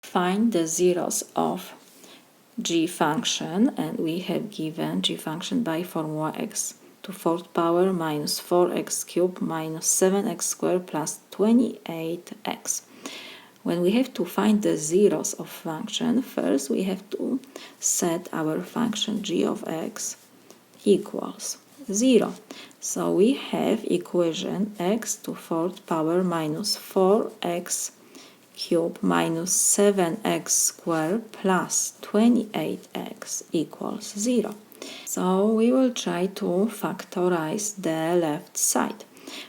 Find the zeros of g function, and we have given g function by formula x to fourth power minus 4x cubed minus 7x squared plus 28x. When we have to find the zeros of function, first we have to set our function g of x equals 0. So we have equation x to fourth power minus 4x cubed minus 7x squared plus 28x equals 0. So we will try to factorize the left side.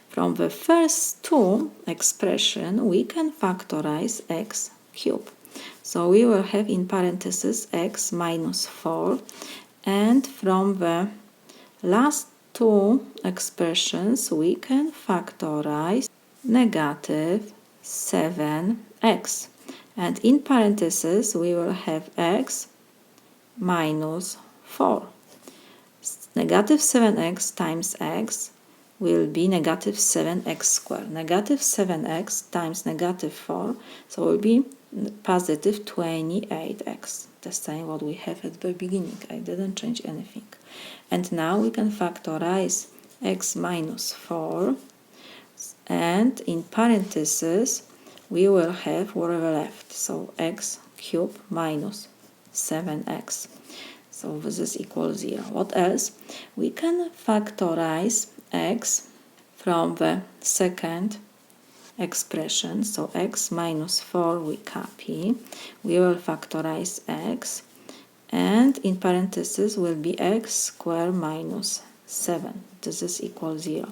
From the first two expressions, we can factorize x cubed. So we will have in parentheses x minus 4, and from the last two expressions, we can factorize negative 7x. And in parentheses, we will have x minus 4. Negative 7x times x will be negative 7x squared. Negative 7x times negative 4, so will be positive 28x. The same what we have at the beginning. I didn't change anything. And now we can factorize x minus 4, and in parentheses we will have whatever left. So x cubed minus 7x. So this is equal 0. What else? We can factorize x from the second expression. So x minus 4 we copy. We will factorize x, and in parentheses will be x squared minus 7. This is equal 0.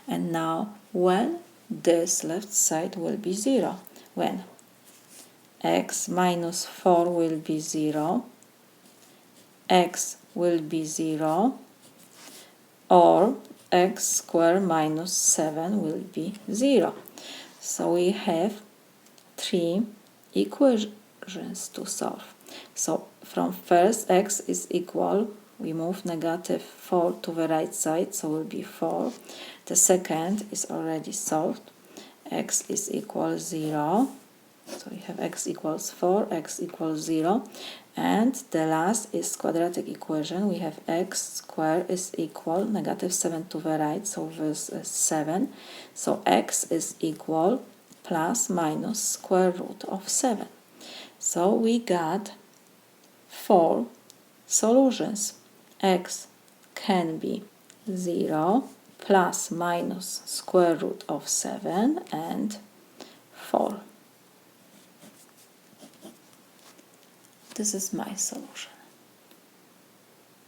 And now when this left side will be 0? When x minus 4 will be 0, x will be 0, or x squared minus 7 will be 0. So we have three equations to solve. So from first x is equal, we move negative 4 to the right side, so will be 4. The second is already solved. X is equal 0. So we have x equals 4, x equals 0. And the last is quadratic equation. We have x squared is equal negative 7 to the right, so this is 7. So x is equal plus minus square root of 7. So we got 4 solutions. X can be 0, plus minus square root of 7, and 4. This is my solution.